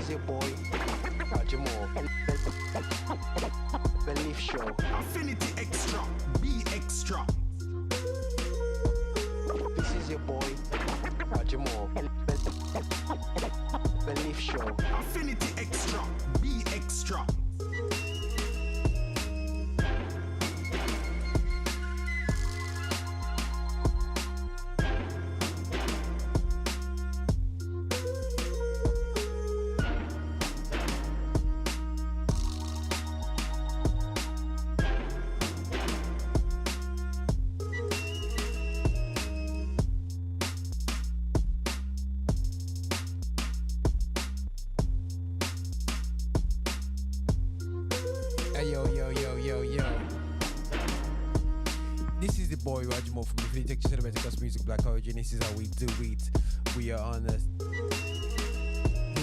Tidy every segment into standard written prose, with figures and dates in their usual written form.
is your boy, Roger Moore. Belief Show. Affinity Xtra, be extra. This is your boy, Roger Moore. Belief Show. Affinity Xtra, be extra. This is the boy Roger Moore from the Texas Celebrated Gospel Music Black Origin. This is how we do it. We are on the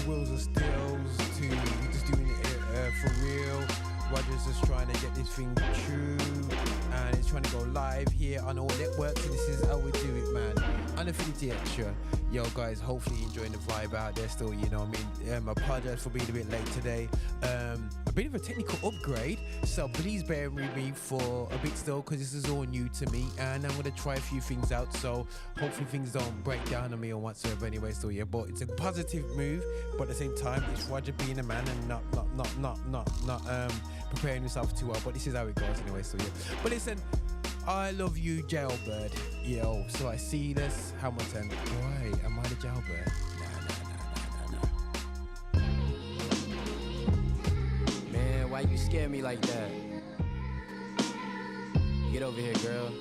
wheels of stills to we're just doing it for real. Roger's just trying to get this thing true and it's trying to go live here on all networks, and this is how we do it, man. Unaffinity Extra. Yo guys, hopefully you're enjoying the vibe out there still, you know what I mean? I apologize for being a bit late today. A bit of a technical upgrade, so please bear with me for a bit still, because this is all new to me and I'm going to try a few things out, so hopefully things don't break down on me or whatsoever anyway still, yeah. But it's a positive move, but at the same time it's Roger being a man and not preparing himself too well, but this is how it goes anyway still, yeah. But listen, I love you, jailbird. Yo, so I see this Hamilton. Boy, am I the jailbird? Nah. Man, why you scare me like that? Get over here, girl.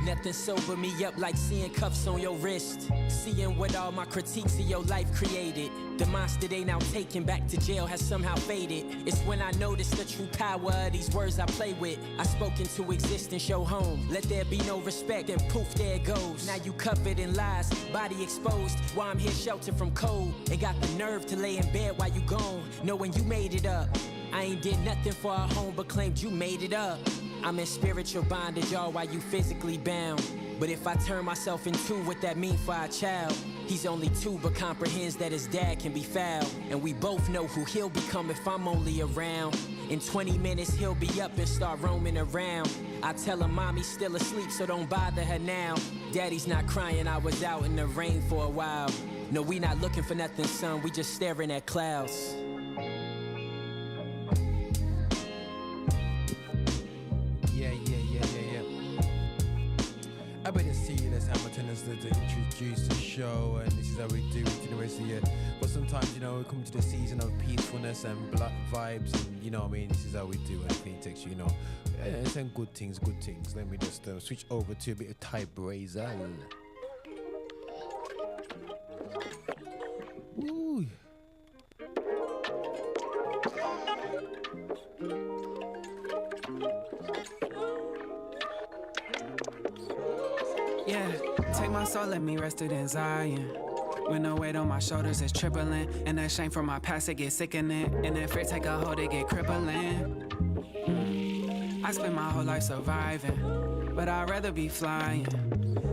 Nothing sober me up like seeing cuffs on your wrist. Seeing what all my critiques of your life created. The monster they now taking back to jail has somehow faded. It's when I notice the true power of these words I play with. I spoke into existence, show home. Let there be no respect, and poof, there it goes. Now you covered in lies, body exposed. While I'm here sheltered from cold. And got the nerve to lay in bed while you gone, knowing you made it up. I ain't did nothing for our home but claimed you made it up. I'm in spiritual bondage, all while you physically bound. But if I turn myself in two, what that mean for our child? He's only 2 but comprehends that his dad can be foul. And we both know who he'll become if I'm only around. In 20 minutes he'll be up and start roaming around. I tell him mommy's still asleep, so don't bother her now. Daddy's not crying, I was out in the rain for a while. No, we not looking for nothing, son, we just staring at clouds. I better see you, this Hamilton, as to introduce the show, and this is how we do it the rest of the year. But sometimes, you know, we come to the season of peacefulness and black vibes, and you know what I mean, this is how we do it. It takes you know, it's some good things. Let me just switch over to a bit of Thai Brazel. Woo. Yeah, take my soul, let me rest it in Zion. When the weight on my shoulders is tripling, and that shame from my past, it get sickening. And that fear take a hold, it get crippling. I spend my whole life surviving, but I'd rather be flying.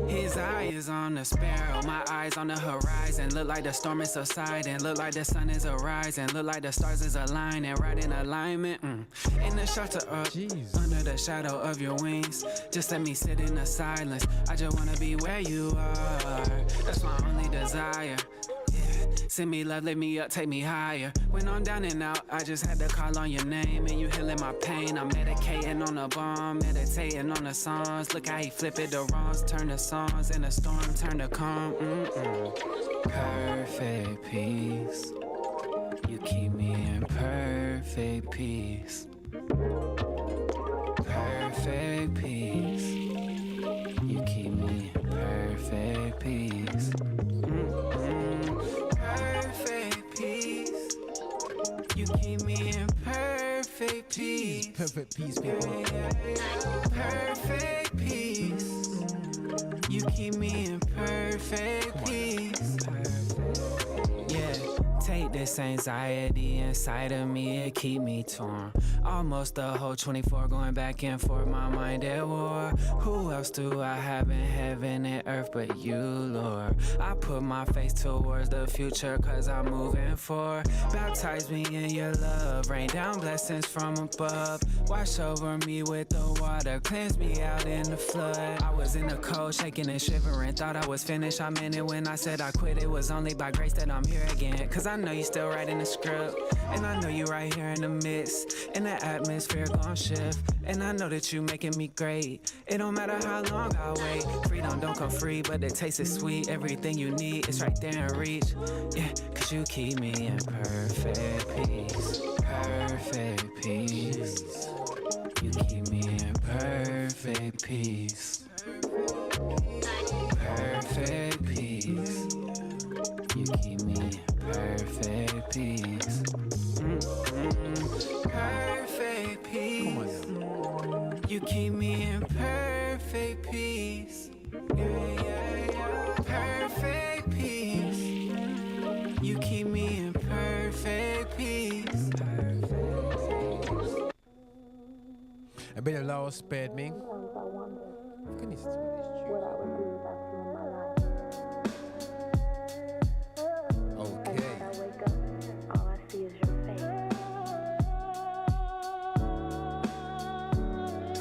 His eye is on the sparrow, my eyes on the horizon. Look like the storm is subsiding, look like the sun is arising. Look like the stars is aligning, right in alignment. In the shelter of, under the shadow of your wings. Just let me sit in the silence, I just wanna be where you are. That's my only desire. Send me love, lift me up, take me higher. When I'm down and out, I just had to call on your name, and you healing my pain. I'm medicating on the bomb, meditating on the songs. Look how he flip it, the wrongs turn to songs, and the storm turn to calm. Perfect peace, you keep me in perfect peace. Perfect peace, you keep me in perfect peace. Perfect peace, you keep me in perfect peace. Perfect peace, people. Perfect peace, you keep me in perfect peace. Yeah, take this This anxiety inside of me, it keep me torn. Almost the whole 24 going back and forth, my mind at war. Who else do I have in heaven and earth but you, Lord? I put my face towards the future cause I'm moving forward. Baptize me in your love, rain down blessings from above. Wash over me with the water, cleanse me out in the flood. I was in the cold, shaking and shivering, thought I was finished. I meant it when I said I quit. It was only by grace that I'm here again. Cause I know you still writing the script, and I know you right here in the midst, and the atmosphere gon' shift. And I know that you making me great. It don't matter how long I wait. Freedom don't come free, but the taste is sweet. Everything you need is right there in reach. Yeah, cause you keep me in perfect peace. Perfect peace. You keep me in perfect peace. Perfect peace. You keep me in perfect peace. Perfect peace. You keep me in perfect peace. Yeah, yeah, yeah. Perfect peace. You keep me in perfect peace. A bit of Laurel spared me. Goodness, this okay.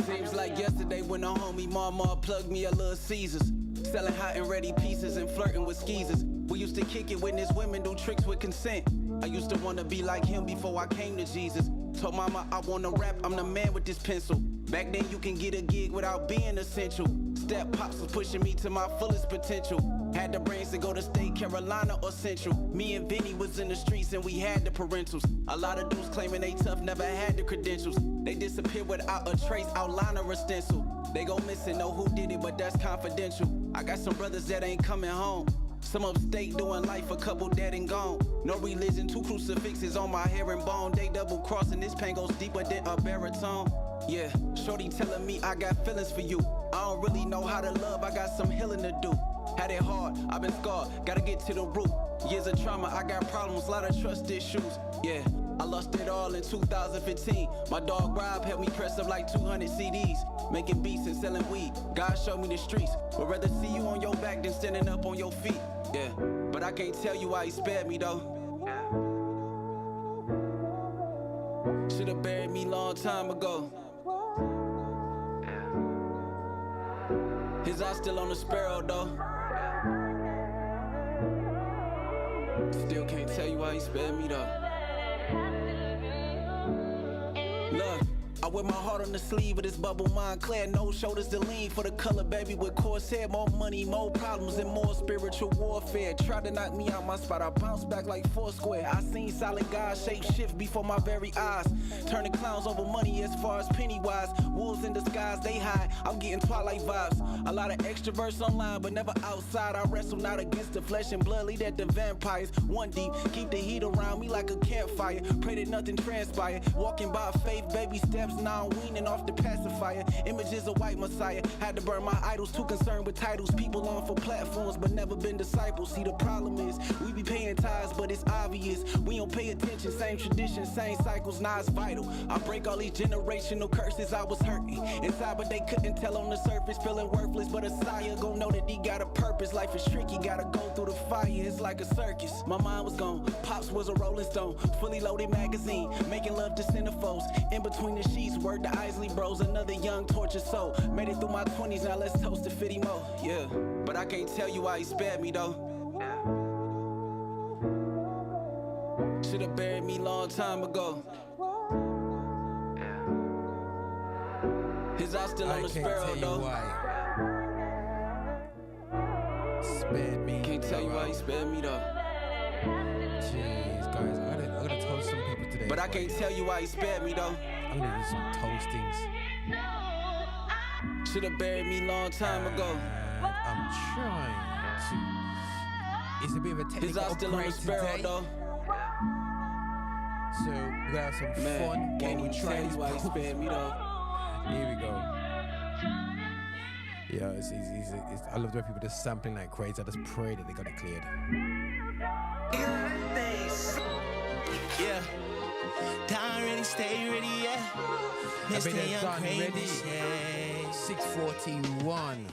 Seems like yesterday when a homie mama plugged me a Little Caesars, selling hot and ready pieces and flirting with skeezers. We used to kick it when his women do tricks with consent. I used to wanna be like him before I came to Jesus. Told mama I wanna rap, I'm the man with this pencil. Back then you can get a gig without being essential. Step pops was pushing me to my fullest potential. Had the brains to go to State Carolina or Central. Me and Vinny was in the streets and we had the parentals. A lot of dudes claiming they tough, never had the credentials. They disappeared without a trace, outline or a stencil. They go missing, know who did it, but that's confidential. I got some brothers that ain't coming home. Some upstate doing life, a couple dead and gone. No religion, 2 crucifixes on my hair and bone. They double crossing, this pain goes deeper than a baritone. Yeah, shorty telling me I got feelings for you. I don't really know how to love, I got some healing to do. Had it hard, I've been scarred, gotta get to the root. Years of trauma, I got problems, lot of trust issues. Yeah, I lost it all in 2015. My dog Rob helped me press up like 200 CDs. Making beats and selling weed, God showed me the streets. Would rather see you on your back than standing up on your feet. Yeah, but I can't tell you why he spared me though. Should've buried me long time ago. His eyes still on the sparrow though. Still can't tell you why he spared me though. Look, I wear my heart on the sleeve of this bubble mind clear. No shoulders to lean for the color, baby, with coarse hair. More money, more problems, and more spiritual warfare. Tried to knock me out my spot, I bounced back like Foursquare. I seen solid God shape shift before my very eyes. Turning clowns over money as far as Pennywise. Wolves in disguise, they hide. I'm getting Twilight vibes. A lot of extroverts online, but never outside. I wrestle not against the flesh and blood, lead at the vampires. One deep, keep the heat around me like a campfire. Pray that nothing transpire. Walking by faith, baby steps, now I'm weaning off the pacifier. Images of white messiah. Had to burn my idols, too concerned with titles. People on for platforms, but never been disciples. See, the problem is, we be paying tithes, but it's obvious. We don't pay attention, same tradition, same cycles, now it's vital. I break all these generational curses, I was hurting inside, but they couldn't tell on the surface. Feeling worthless, but a sire gon' know that he got a purpose. Life is tricky, gotta go through the fire, it's like a circus. My mind was gone, Pops was a rolling stone. Fully loaded magazine, making love to centerfolds. In between the sheets, word to Isley Bros. Another young tortured soul. Made it through my 20s, now let's toast to 50 more. Yeah, but I can't tell you why he spared me though. Should've buried me long time ago. His eyes still on the sparrow though. Spared me. Can't tell you why he spared me though. Jeez, guys, I gotta toast some people today. But I can't tell you why he spared me though. I'm gonna do some toastings. Should've buried me long time ago. And I'm trying to. It's a bit of a technical His eyes still on the upgrade sparrow today. though. So we're gonna have some Man, fun while can't we even try tell these you why he pools. spared me though. Here we go. Yeah, it's I love the way people just sampling like crazy. I just pray that they got it cleared. Yeah. Down ready, stay ready, yeah. I've been Mr. Young done ready. Cravens, yeah. 6:41.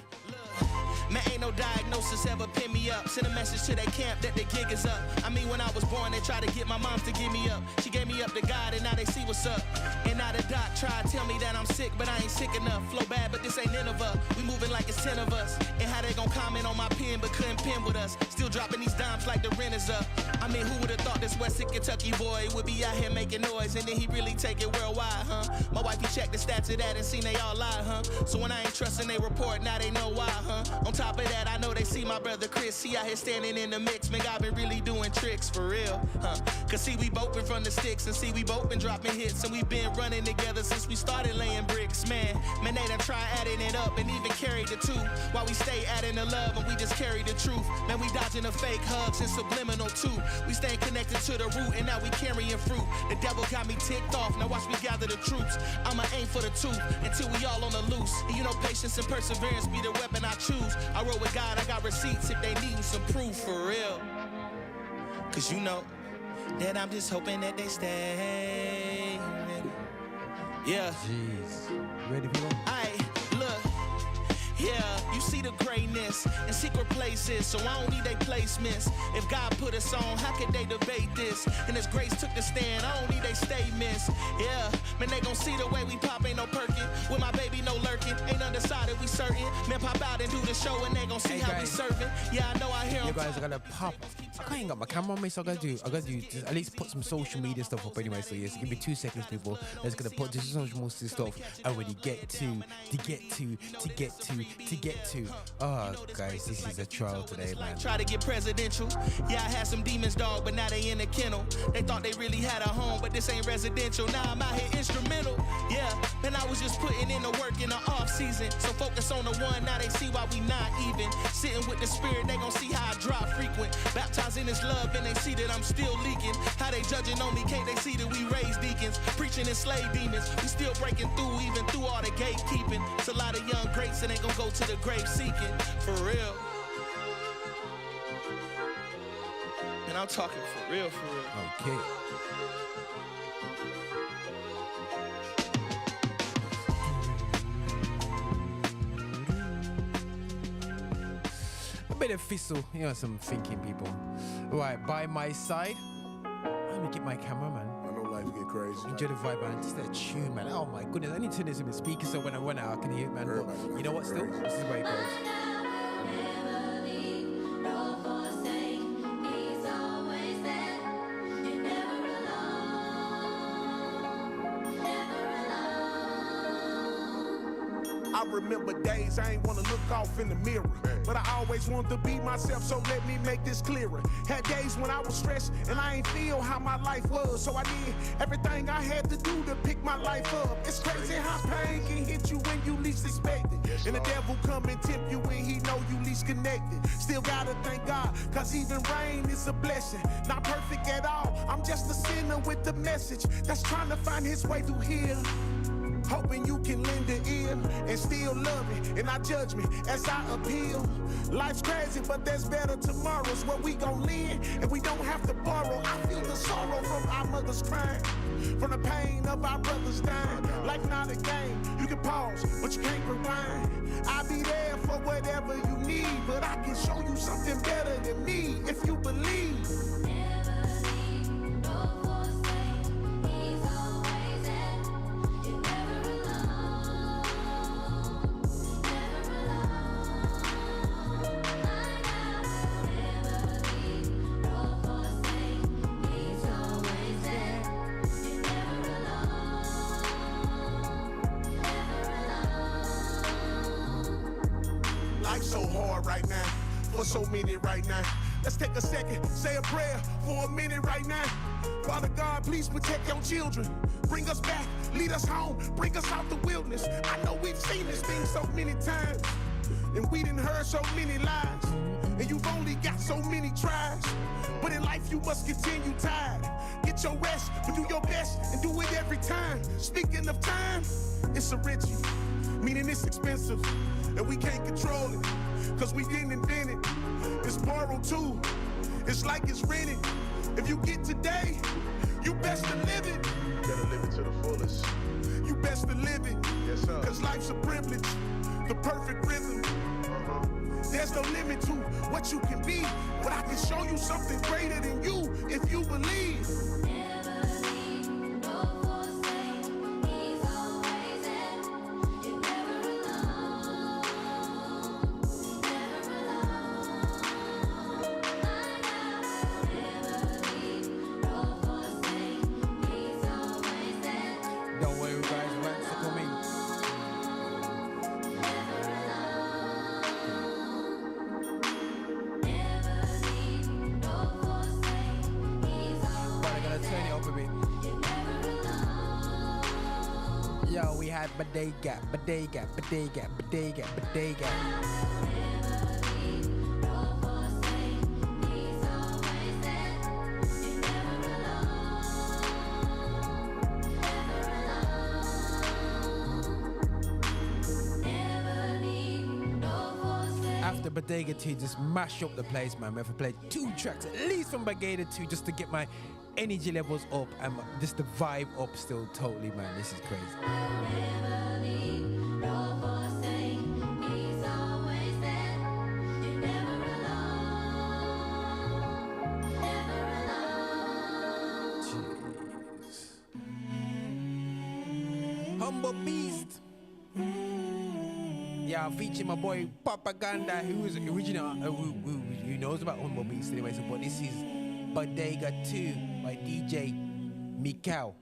Man, ain't no diagnosis ever pin me up. Send a message to that camp that the gig is up. I mean, when I was born, they tried to get my moms to give me up. She gave me up to God, and now they see what's up. And now the doc tried to tell me that I'm sick, but I ain't sick enough. Flow bad, but this ain't Nineveh. We moving like it's 10 of us. And how they gon' comment on my pen, but couldn't pen with us. Still dropping these dimes like the rent is up. I mean, who would've thought this Western Kentucky boy would be out here making noise, and then he really take it worldwide, huh? My wife, he checked the stats of that and seen they all lie, huh? So when I ain't trusting they report, now they know why, huh? On top of that, I know they see my brother Chris. He out here standing in the mix. Man, God been really doing tricks for real, huh? Cause see, we both been from the sticks, and see, we both been dropping hits, and we been running together since we started laying bricks, man. Man, they done try adding it up and even carried the two. While we stay adding the love and we just carry the truth. Man, we dodging the fake hugs and subliminal too. We staying connected to the root, and now we carrying fruit. The devil got me ticked off, now watch me gather the troops. I'ma aim for the tooth until we all on the loose. And you know, patience and perseverance be the weapon I choose. I roll with God, I got receipts if they needin' some proof for real. Cause you know that I'm just hoping that they stay ready. Yeah. Jeez. Ready, people? Aight, look. Yeah, you see the greatness in secret places, so I don't need they placements. If God put us on, how could they debate this? And as grace took the stand, I don't need they statements. Yeah, man, they gon' see the way we pop, ain't no perkin'. With my baby, no lurking, ain't undecided, we certain. Man, pop out and do the show, and they gon' see how we serving. Yeah, I know I hear them. You guys are gonna pop. I can't even got my camera on me, so I gotta do just at least put some social media stuff up anyway. So yes, give me 2 seconds, people. Let's gonna put this social media stuff and when you get to. Oh, guys, this is a trial today, man. Try to get presidential. Yeah, I had some demons, dog, but now they in the kennel. They thought they really had a home, but this ain't residential. Now I'm out here instrumental. Yeah, and I was just putting in the work in the off season. So focus on the one, now they see why we not even. Sitting with the spirit, they gon' see how I drop frequent. Baptized in his love, and they see that I'm still leaking. How they judging on me, can't they see that we raised deacons? Preaching and slave demons, we still breaking through, even through all the gatekeeping. It's a lot of young greats that ain't gon' go to the grave seeking, for real. And I'm talking for real, for real. Okay. A bit of fizzle, you know, some thinking people. Right, by my side, I'm gonna get my camera, man. I know life get crazy. Enjoy the vibe, man. Just that tune, man. Oh my goodness, I need to turn this in the speaker so when I run out, I can hear it, man. But you know what, still? This is where it goes. I remember days I ain't wanna look off in the mirror, but I always wanted to be myself, so let me make this clearer. Had days when I was stressed and I ain't feel how my life was, so I did everything I had to do to pick my life up. It's crazy how pain can hit you when you least expect it, and the devil come and tempt you when he know you least connected. Still gotta thank God, cause even rain is a blessing. Not perfect at all, I'm just a sinner with the message that's trying to find his way through here. Hoping you can lend an ear and still love me and not judge me as I appeal. Life's crazy, but there's better tomorrows where we gon' live and we don't have to borrow. I feel the sorrow from our mothers crying, from the pain of our brothers dying. Life not a game, you can pause, but you can't rewind. I'll be there for whatever you need, but I can show you something better than me if you believe. So hard right now, for so many right now. Let's take a second, say a prayer for a minute right now. Father God, please protect your children. Bring us back, lead us home, bring us out the wilderness. I know we've seen this thing so many times, and we done heard so many lies, and you've only got so many tries. But in life you must continue tired. Get your rest, but do your best and do it every time. Speaking of time, it's a ritual, meaning it's expensive, and we can't control it, cause we didn't invent it. It's borrowed too, it's like it's rented. If you get today, You best to live it. Gotta live it to the fullest. You best to live it. Yes, sir. Cause life's a privilege, the perfect rhythm. There's no limit to what you can be, but I can show you something greater than you if you believe. Don't worry, guys, rants are coming. But I'm gonna turn it up a bit. Yo, we had Bodega. After Bodega 2, just mash up the place, man. We have to play 2 tracks, at least from Bodega 2, just to get my energy levels up and just the vibe up still totally, man. This is crazy. Jeez. Humble Beast. Yeah, featuring my boy Propaganda, who is original, who knows about Humble Beast anyway. So, but this is Bodega 2 by DJ Mikau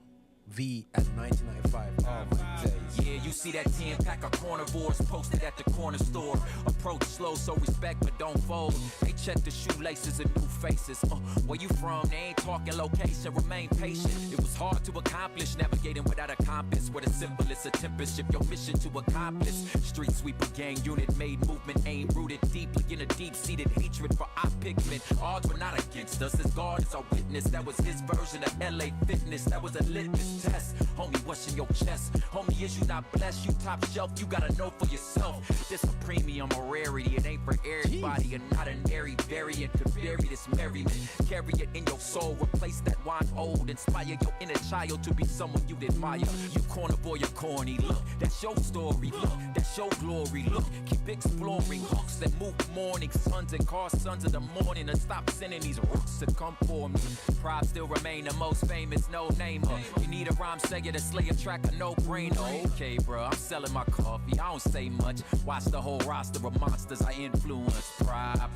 V at 1995. Oh my days. Yeah, you see that 10-pack of carnivores posted at the corner store. Approach slow, so respect, but don't fold. They check the shoelaces and new faces. Where you from? They ain't talking location. Remain patient. It was hard to accomplish, navigating without a compass. Where the simplest attempt is ship your mission to accomplish. Street sweeper gang unit made movement, aim rooted deeply in a deep-seated hatred for our pigment. Odds were not against us, as God is our witness. That was his version of LA fitness. That was a litmus test. Homie, what's in your chest? Homie, is you not blessed? You top shelf, you gotta know for yourself. This a premium or rarity. It ain't for everybody, and not an airy variant could bury this merriment. Carry it in your soul, replace that wine old. Inspire your inner child to be someone you'd admire. You corner boy, you're corny. Look, that's your story. Look, that's your glory. Look, keep exploring hooks that move morning suns and cause sons of the morning. And stop sending these rooks to come for me. Pride still remain the most famous no-namer. You need a rhyme sayer to slay a track, a no-brainer. Okay, bro, I'm selling my coffee. I don't say much. Watch the whole roster of monsters I influence. Pride.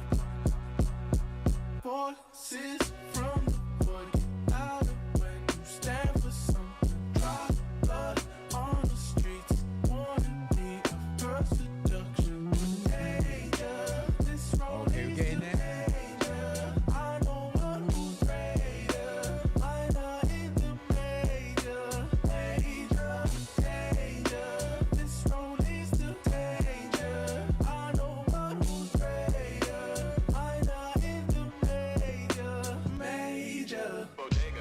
Voices from the void get louder when you stand for something. Drop blood on the streets, warning me of girl seduction. Danger, this road Okay, we're getting there. danger. I know one who's greater. Minor in the major. Danger, this road is the danger. I know one who's greater. Minor in the major.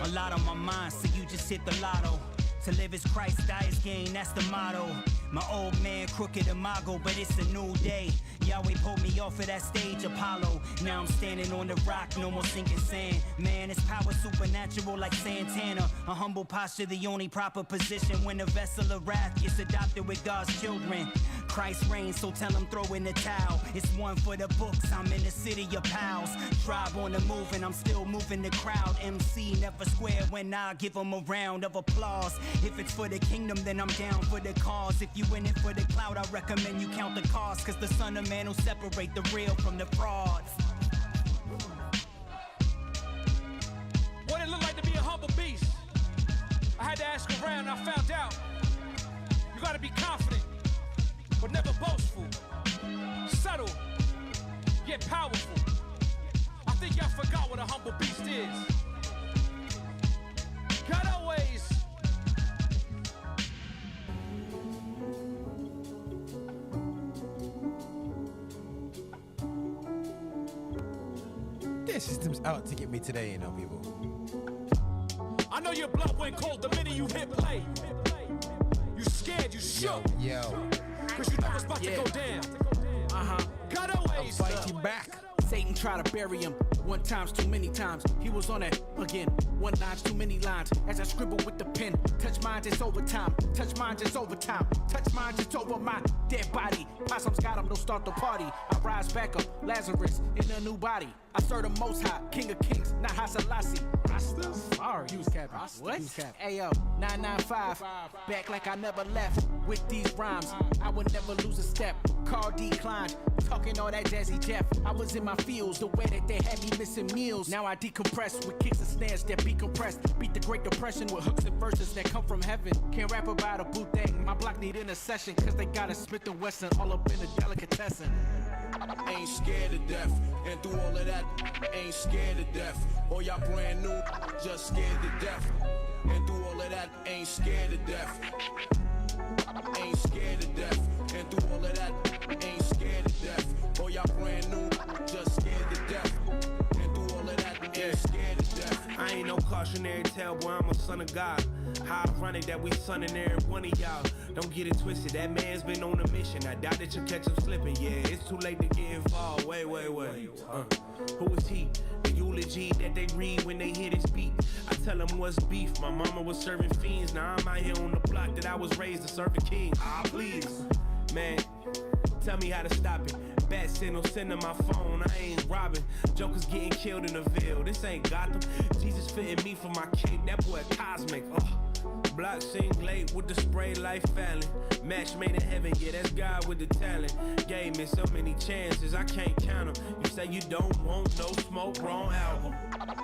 A lot on my mind, so you just hit the lotto. To live is Christ, die is gain, that's the motto. My old man crooked imago, but it's a new day. Yahweh pulled me off of that stage, Apollo. Now I'm standing on the rock, no more sinking sand. Man, it's power supernatural like Santana. A humble posture, the only proper position when a vessel of wrath gets adopted with God's children. Christ reigns, so tell him throw in the towel. It's one for the books, I'm in the city of pals. Tribe on the move and I'm still moving the crowd. MC never square when I give him a round of applause. If it's for the kingdom, then I'm down for the cause. If you in it for the cloud, I recommend you count the cost. Cause the Son of Man will separate the real from the frauds. What it look like to be a humble beast? I had to ask around, I found out. You gotta be confident, but never boastful. Subtle, yet powerful. I think y'all forgot what a humble beast is. God always. Their system's out to get me today, you know, people. I know your blood went cold the minute you hit play. You scared, you shook. Yo. Cause you know what's about to go down. God I'm always. fighting back. Satan tried to bury him 1 time's too many times. He was on that again. 1 line's too many lines. As I scribble with the pen, touch mine just over time. Touch mine just over time. Touch mine just over my dead body. Possums got him, don't start the party. I rise back up, Lazarus in a new body. I serve the Most High, King of Kings, not Hasalasi. Sorry, you was capping. What? Ayo, 995, back like I never left. With these rhymes, I would never lose a step. Car declined, talking all that jazzy Jeff. I was in my fields, the way that they had me missing meals. Now I decompress with kicks and snares that be compressed. Beat the Great Depression with hooks and verses that come from heaven. Can't rap about a boot thing, my block need intercession. Cause they got a Smith & Wesson all up in the delicatessen. Ain't scared to death, and through all of that, ain't scared to death. All y'all brand new, just scared to death. And through all of that, ain't scared to death. Ain't scared to death, and through all of that, ain't scared to death. All y'all brand new, just scared to death. And through all of that, ain't scared to death. I ain't no cautionary tale, boy, I'm a son of God. How ironic that we son in there, one of y'all. Don't get it twisted, that man's been on a mission. I doubt that you catch him slipping, yeah, it's too late to get involved. Wait. Who is he? The eulogy that they read when they hear this beat. I tell them what's beef. My mama was serving fiends. Now I'm out here on the block that I was raised to serve the king. Ah, please, man, tell me how to stop it. Bat signal, sending my phone, I ain't robbing. Jokers getting killed in the Ville, this ain't Gotham. Jesus fitting me for my cape, that boy cosmic. Block sing late with the spray life failing. Match made in heaven, yeah, that's God with the talent. Gave me so many chances, I can't count them. You say you don't want no smoke, wrong album.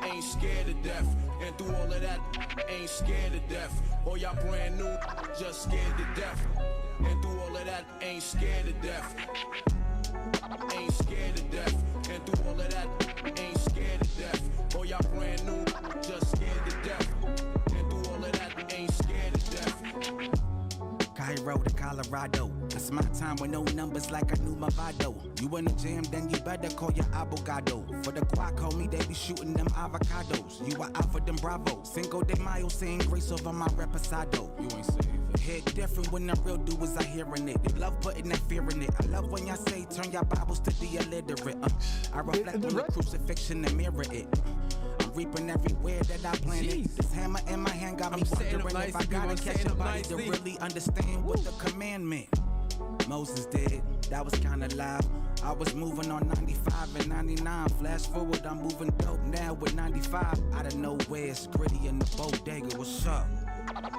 Ain't scared to death, and through all of that, ain't scared to death. All y'all brand new, just scared to death. And through all of that, ain't scared to death. Ain't scared to death, and through all of that, ain't scared to death. All y'all brand new, just scared to death. And through all of that, ain't scared to death. Cairo to Colorado. It's my time with no numbers like I knew my Vado. You in the jam, then you better call your abogado. For the guac, homie, they be shooting them avocados. You are out for them Bravo. Cinco de Mayo, saying grace over my reposado. You ain't safe. Hit different when the real dudes are hearing it. They love putting that fear in it. I love when y'all say turn your Bibles to the illiterate. I reflect on the crucifixion and mirror it. I'm reaping everywhere that I planted. This hammer in my hand got me wondering if I gotta catch a body to really understand what the commandment. Moses did, that was kinda live. I was moving on 95 and 99. Flash forward, I'm moving dope now with 95. Out of nowhere, it's gritty in the bodega. What's up?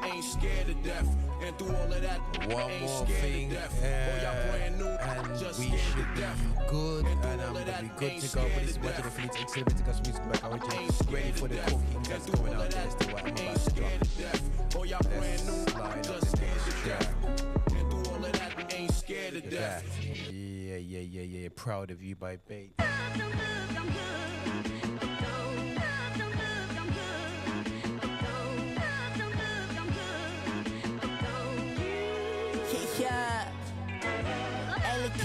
Ain't scared to death, and through all of that, one ain't more scared thing, to death. All y'all brand new, and just we scared should to death. be good, and I'm gonna be good to go. But this is what the Phillies Extra Custom Music Black Origin. Ready for the cooking that's going out there. As to what I'm about to drop. All y'all brand new, Slide just scared to death. And through all of that, ain't scared to death. Yeah. Proud of you by Bait.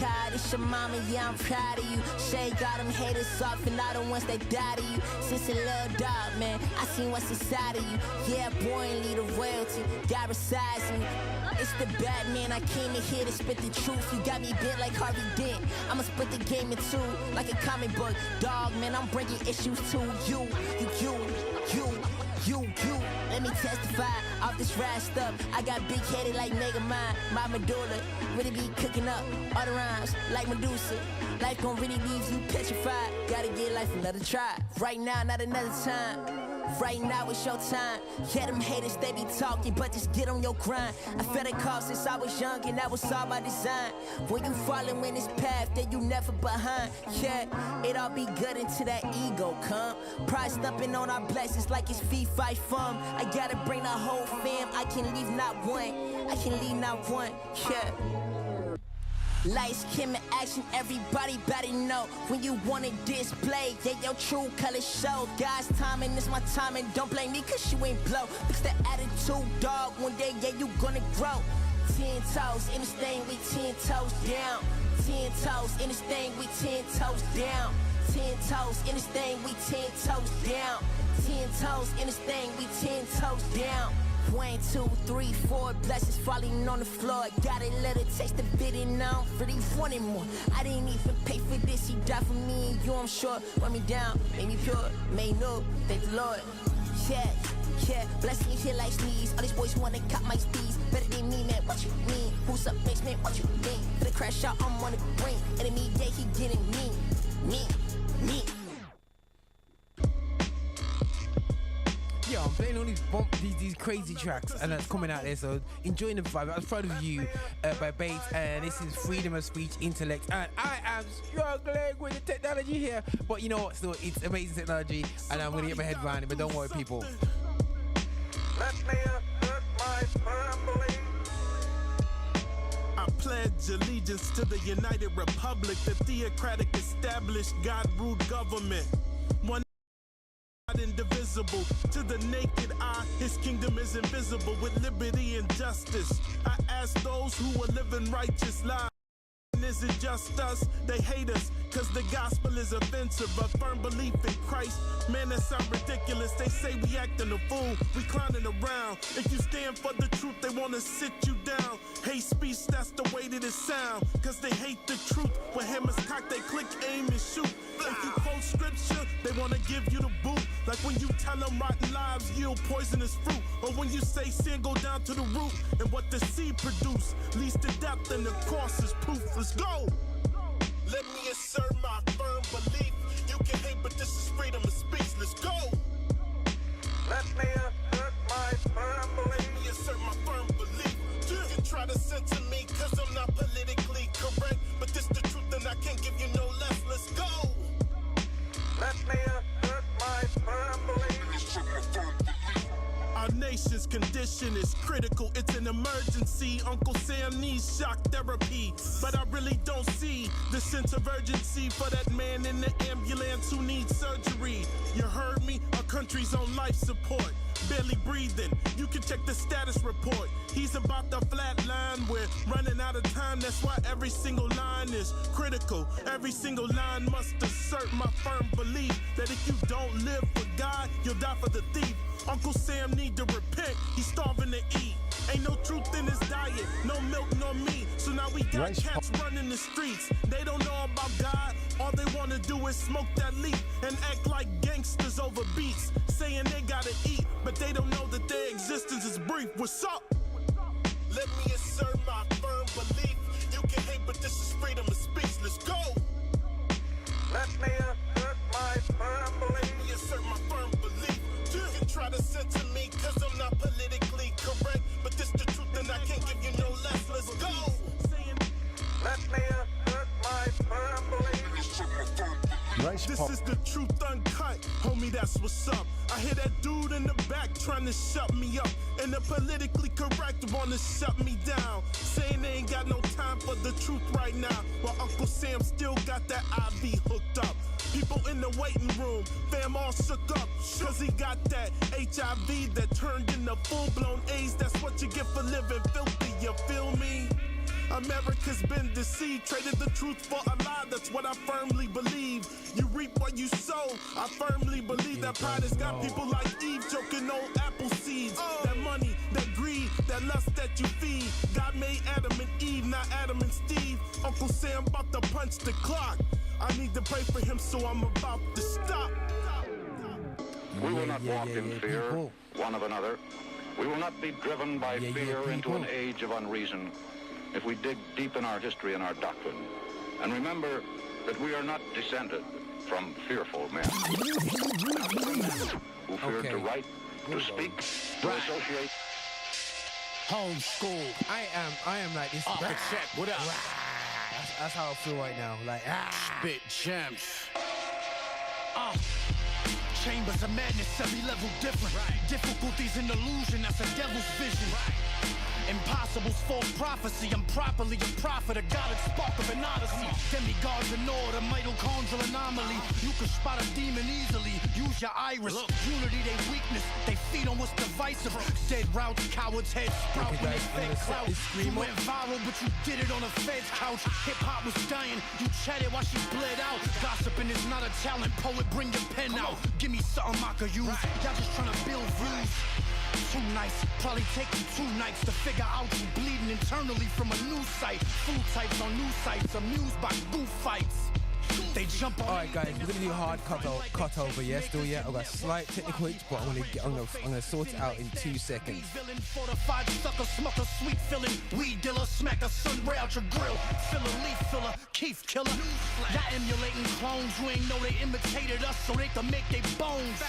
God, it's your mama, yeah, I'm proud of you. Shay got them haters off and all the ones that die to you. Since a little dog, man, I seen what's inside of you. Yeah, boy, ain't lead a royalty, God resides me. It's the Batman, I came in here to spit the truth. You got me bent like Harvey Dent. I'ma split the game in two, like a comic book. Dog, man, I'm bringing issues to you. Let me testify off this rad stuff. I got big headed like Mega Mind. My medulla really be cooking up all the rhymes like Medusa. Life gon' really leave you petrified. Gotta get life another try. Right now, not another time. Right now it's your time. Yeah, them haters, they be talking, but just get on your grind. I felt it call since I was young, and that was all by design. When you following this path, then you never behind. Yeah, it all be good until that ego come. Pride stepping on our blessings like it's fee, fight, fun. I gotta bring the whole fam, I can leave not one. Yeah. Lights, camera, action, everybody better know. When you want it display, yeah, your true colors show. God's timing is my timing, don't blame me cause you ain't blow. Fix the attitude, dog, one day, yeah, you gonna grow. 10 toes, in this thing, we 10 toes down. 10 toes, in this thing, we 10 toes down. 10 toes, in this thing, we 10 toes down. 10 toes, in this thing, we 10 toes down. 1, 2, 3, 4 blessings falling on the floor. Got a little taste of it and I don't really want it more. I didn't even pay for this, he died for me and you, I'm sure. Run me down, make me pure, made new. Thank the Lord. Yeah. Yeah, blessing here like sneeze. All these boys wanna cut my steez. Better than me, man, what you mean? Who's up next, man, what you think? For the crash out, I'm on the brink. Enemy day, he getting me. Yeah, I'm playing all these crazy tracks, and that's coming out there, so enjoying the vibe. I was proud of you by Bates, and this is Freedom of Speech Intellect, and I am struggling with the technology here, but you know what, still, it's amazing technology, and I'm gonna get my head around it, but don't worry, people. Let me assert my firm belief. I pledge allegiance to the United Republic, the theocratic established God-ruled government. One indivisible, to the naked eye, his kingdom is invisible, with liberty and justice. I ask those who are living righteous lives, is it just us? They hate us, cause the gospel is offensive. A firm belief in Christ, man, that sound ridiculous. They say we acting a fool, we clowning around. If you stand for the truth, they wanna sit you down. Hate speech, that's the way that it sound, cause they hate the truth. When hammers cock, they click, aim, and shoot. If you quote scripture, they wanna give you the boot. Like when you tell them rotten lives yield poisonous fruit, or when you say sin go down to the root, and what the seed produce leads to death, and the course is proof. Let's go. Let me assert my firm belief. You can hate, but this is freedom of speech. Let's go. Let me assert my firm belief. Let me assert my firm belief. You can try to censor me, cause I'm not politically correct, but this the truth and I can't give you no less. Let's go. Let me assert my firm belief. Our nation's condition is critical, it's an emergency. Uncle Sam needs shock therapy, but I really don't see the sense of urgency for that man in the ambulance who needs surgery. You heard me? Our country's on life support, barely breathing. You can check the status report. He's about to flatline, we're running out of time. That's why every single line is critical. Every single line must assert my firm belief that if you don't live for God, you'll die for the thief. Uncle Sam need to repent, he's starving to eat. Ain't no truth in his diet, no milk, no meat. So now we got cats running the streets. They don't know about God, all they wanna do is smoke that leaf and act like gangsters over beats, saying they gotta eat, but they don't know that their existence is brief. What's up? Let me assert my firm belief. You can hate, but this is freedom of speech. Let's go. Let me assert my firm belief. Let me assert my firm belief. You can try to censor me, cause I'm not politically correct, but this the truth and I can't give you no less. Let's go. Let me assert my firm belief. This is the truth uncut, homie, that's what's up. I hear that dude in the back trying to shut me up, and the politically correct wanna shut me down, saying they ain't got no time for the truth right now, while Uncle Sam still got that IV hooked up. People in the waiting room, fam all shook up, cause he got that HIV that turned into full-blown AIDS. That's what you get for living filthy, you feel me? America's been deceived, traded the truth for a lie, that's what I firmly believe. You reap what you sow, I firmly believe that pride has got people like Eve choking on apple seeds. That money, that greed, that lust that you feed. God made Adam and Eve, not Adam and Steve. Uncle Sam about to punch the clock. I need to pray for him, so I'm about to stop. We will not walk in fear one of another. We will not be driven by fear into an age of unreason. If we dig deep in our history and our doctrine, and remember that we are not descended from fearful men, who feared to write, to speak, to associate. Homeschool. I am like this. Architect, what up? That's how I feel right now. Like, spit gems. Chambers of madness, every level different. Difficulties and illusion, that's a devil's vision. Impossible's false prophecy. I'm properly a prophet, a god and spark of an odyssey. Demigods in order, mitochondrial anomaly. You can spot a demon easily. Use your iris. Unity, they weakness. They feed on what's divisive. Dead routes, cowards, heads sprout when they fake clout. You went viral, but you did it on a Fed's couch. Hip hop was dying. You chatted while she bled out. Gossiping is not a talent. Poet, bring your pen out. Give me something I could use. Y'all just trying to build views. Too nice, probably take you 2 nights to figure out you bleeding internally from a news site. Food types on news sites, amused by goof fights. They jump on. Alright guys, we're gonna do hard cut over, yeah, still, yeah. I've got a slight technical hitch, but I'm gonna sort it out in 2 seconds. Fortified sucker, smoker, sweet filling, weed dealer, smacker, sun ray out your grill, filler, leaf filler, Keith killer. Y'all emulating clones who ain't know they imitated us so they can make their bones.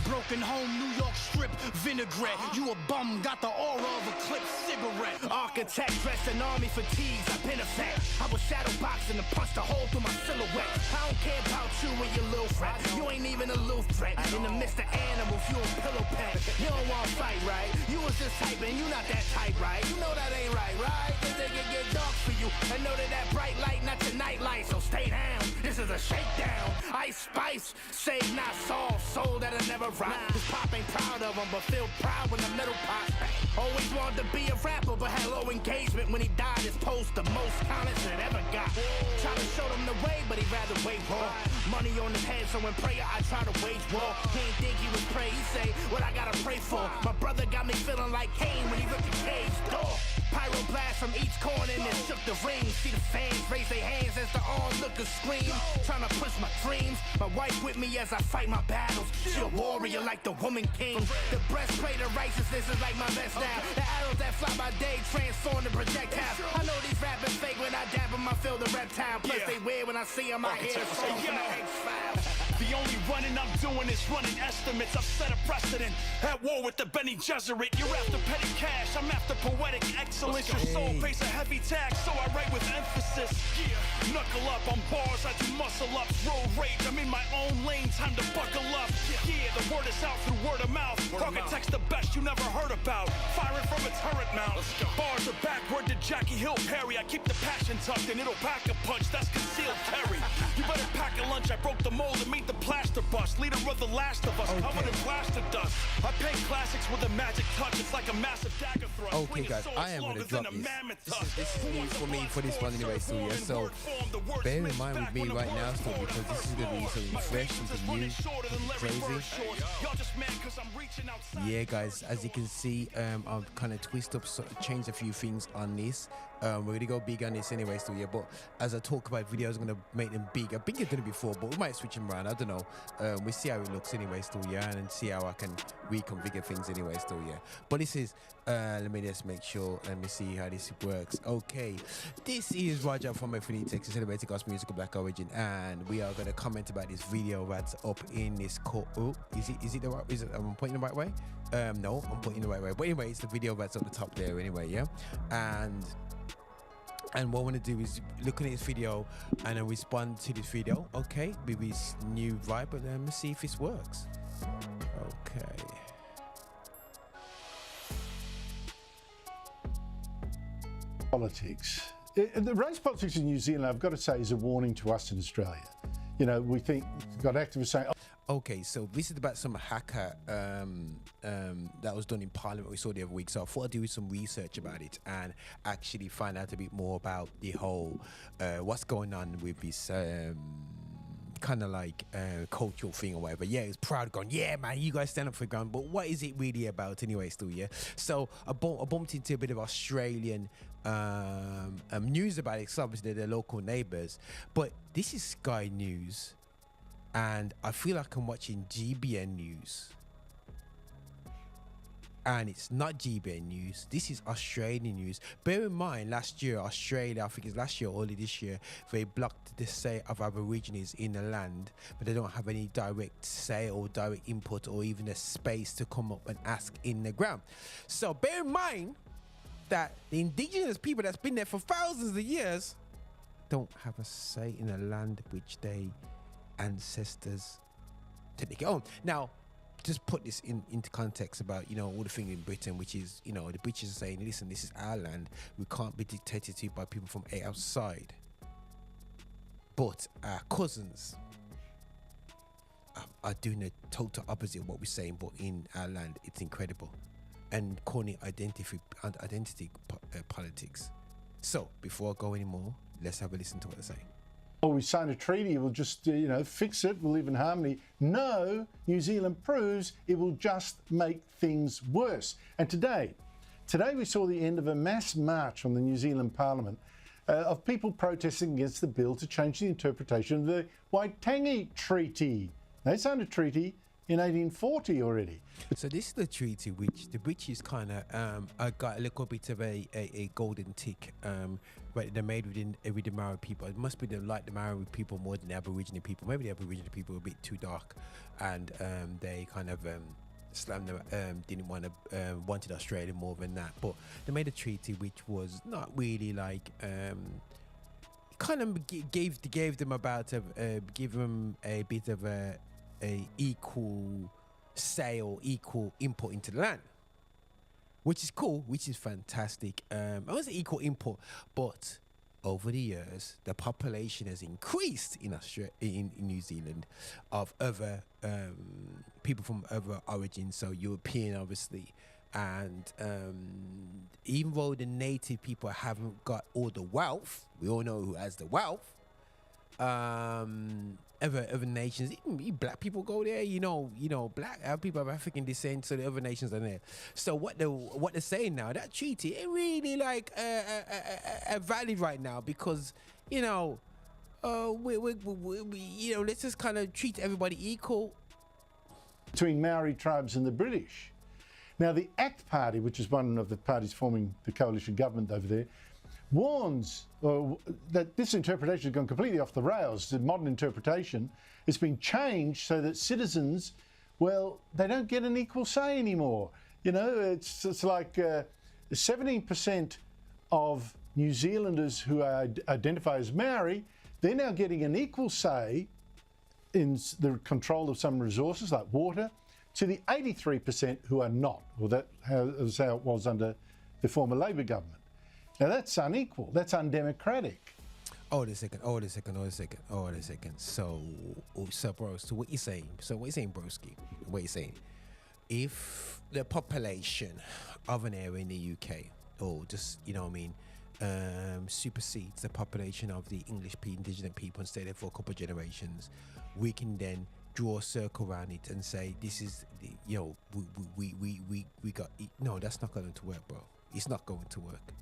Broken home, New York strip, vinaigrette. You a bum, got the aura of a clip cigarette. Architect dressed in army fatigues, I've been a fact. I was shadow boxing to punch the hole through my silhouette. I don't care about you and your little frat. You ain't even a little threat. In the midst of animals, you a pillow pet. You don't want to fight, right? You was just typing, you not that type, right? You know that ain't right, right? Cause they can get dark for you. I know that bright light, not your night light, so stay down. This is a shakedown. Ice Spice, save not solve, soul that'll never rot. This pop ain't proud of him, but feel proud when the middle pop. Always wanted to be a rapper, but had low engagement when he died. His post the most comments that ever got. Try to show them the way, but he'd rather wait raw. Money on his head, so in prayer I try to wage war. He ain't think he was pray, he say, what I gotta pray for. My brother got me feeling like Cain when he ripped the cage door. Pyroblast from each corner and then shook the ring. See the fans raise their hands as the onlookers scream. Trying to push my dreams. My wife with me as I fight my battles. She a warrior like the woman king. The breastplate of righteousness is like my vest now. The arrows that fly by day transform to projectiles. I know these rappers fake when I dab them, I feel the reptile. Plus they weird when I see them, I hear songs from the X-Files. The only running I'm doing is running estimates. I've set a precedent. At war with the Benny Gesserit. You're after petty cash, I'm after poetic excellence. Your soul pays a heavy tax, so I write with emphasis. Yeah, knuckle up on bars, I do muscle ups. Road rage, I'm in my own lane, time to buckle up. Yeah, the word is out through word of mouth. Architect's the best you never heard about. Firing from a turret mount. Bars are backward to Jackie Hill Perry. I keep the passion tucked and it'll pack a punch. That's concealed carry. You better pack a lunch. I broke the mold and meet the plaster bust. Leader of the last of us, covered in plaster dust. I paint classics with a magic touch. It's like a massive dagger thrust. Okay guys, I am gonna drop this. This is new for me for this one anyway, so yeah, so bear in mind with me right now still, because this is gonna be something fresh, something new, something crazy. Yeah guys, as you can see, I've kind of twist up, changed a few things on this. We're gonna go big on this anyway still, yeah, but as I talk about videos, I'm gonna make them big. I've been doing it before, but we might switch them around, I don't know. We see how it looks anyway still, yeah, and see how I can reconfigure things anyway still, yeah. But this is, let me just make sure, let me see how this works. Okay, this is Roger from Infinite Texas, celebrating God's musical black origin, and we are gonna comment about this video that's up in this court. Oh, is it the right, am I pointing the right way? No, I'm pointing the right way, but anyway, it's the video that's at the top there anyway, yeah. And what I want to do is look at this video and then respond to this video, okay, with this new vibe, but let me see if this works. Okay. Politics. The race politics in New Zealand, I've got to say, is a warning to us in Australia. You know, we think, got activists saying, okay, so this is about some hacker that was done in Parliament we saw the other week. So I thought I'd do some research about it and actually find out a bit more about the whole what's going on with this kind of like cultural thing or whatever. Yeah, it's proud going, yeah man, you guys stand up for gun, but what is it really about anyway still, yeah? So I bumped into a bit of Australian news about it, because obviously they're local neighbours, but this is Sky News and I feel like I'm watching GBN News, and it's not GBN News, this is Australian news. Bear in mind, last year Australia, I think it's last year or early this year, they blocked the say of Aborigines in the land, but they don't have any direct say or direct input or even a space to come up and ask in the ground. So bear in mind that the indigenous people that's been there for thousands of years don't have a say in the land which they ancestors technically own. Now, just put this into context about, you know, all the thing in Britain, which is, you know, the British are saying, listen, this is our land, we can't be dictated to by people from outside. But our cousins are doing the total opposite of what we're saying, but in our land, it's incredible. And calling it identity politics. So, before I go anymore, let's have a listen to what they're saying. Oh, we signed a treaty, we'll just, you know, fix it, we'll live in harmony. No, New Zealand proves it will just make things worse. And today we saw the end of a mass march from the New Zealand Parliament of people protesting against the bill to change the interpretation of the Waitangi Treaty. They signed a treaty in 1840 already. So this is the treaty which the British kind of got a little bit of a golden tick. But they're made with the Maori people. It must be the Maori people more than the Aboriginal people. Maybe the Aboriginal people were a bit too dark, and they kind of slammed them. Didn't want to wanted Australia more than that. But they made a treaty which was not really like. Kind of gave them give them a bit of a equal say or equal input into the land, which is cool, which is fantastic. I was equal input, but over the years, the population has increased in Australia, in New Zealand, of other people from other origins, so European, obviously. And even though the native people haven't got all the wealth, we all know who has the wealth. Other nations, even black people go there. You know, black people of African descent, so the other nations are there. So what they're saying now, that treaty ain't really like valid right now, because we let's just kind of treat everybody equal between Maori tribes and the British. Now, the ACT Party, which is one of the parties forming the coalition government over there, warns that this interpretation has gone completely off the rails. The modern interpretation has been changed so that citizens, well, they don't get an equal say anymore. You know, it's like 17% of New Zealanders who identify as Maori, they're now getting an equal say in the control of some resources like water to the 83% who are not. Well, that is how it was under the former Labor government. Now that's unequal, that's undemocratic. Hold a second. So bro, so what you saying? Broski? What you saying? If the population of an area in the UK, or just, supersedes the population of the indigenous people and stay there for a couple of generations, we can then draw a circle around it and say, this is, we got, no, that's not going to work, bro. It's not going to work.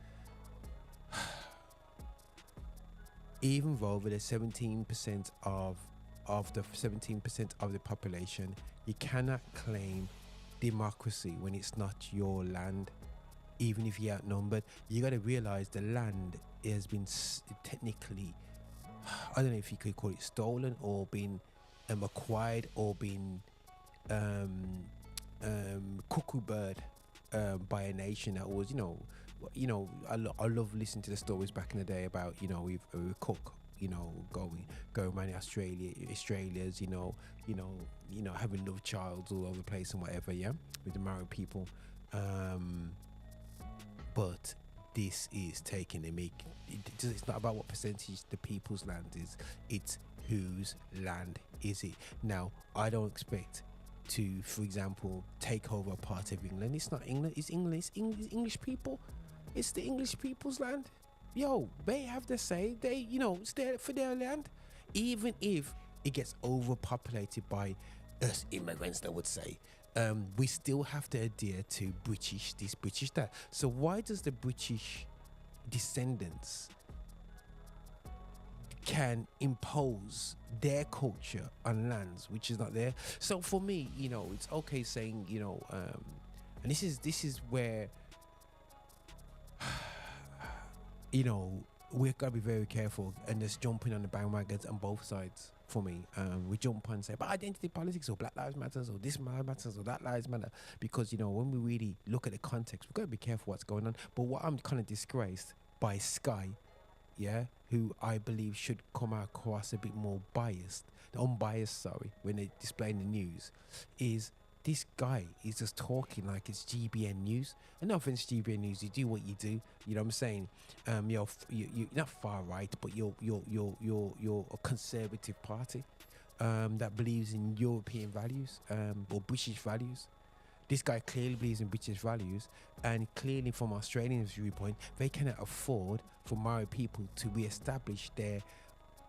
Even though with the 17% of the population, you cannot claim democracy when it's not your land, even if you're outnumbered. You got to realize the land has been technically, I don't know if you could call it stolen or been acquired or been cuckoo bird by a nation that was, I love listening to the stories back in the day about, with Cook, going around Australia's, having love childs all over the place and whatever, yeah, with the Maori people. But this is taking it's not about what percentage the people's land is, it's whose land is it. Now, I don't expect to, for example, take over a part of England. It's not England, it's English people. It's the English people's land. Yo, they have the say. They, it's there for their land. Even if it gets overpopulated by us immigrants, they would say, we still have to adhere to British that. So why does the British descendants can impose their culture on lands which is not there? So for me, it's okay saying, and this is where, we've got to be very careful and just jumping on the bandwagons on both sides. For me, we jump on and say, but identity politics or Black Lives Matter or this matters or that lives matter, because when we really look at the context, we've got to be careful what's going on. But what I'm kind of disgraced by Sky, yeah, who I believe should come across a bit more unbiased, when they display the news, is this guy is just talking like it's GBN News. And no offense, GBN News, you do what you do. You know what I'm saying? You're not far right, but you're a conservative party that believes in European values or British values. This guy clearly believes in British values, and clearly from Australian viewpoint, they cannot afford for Maori people to re-establish their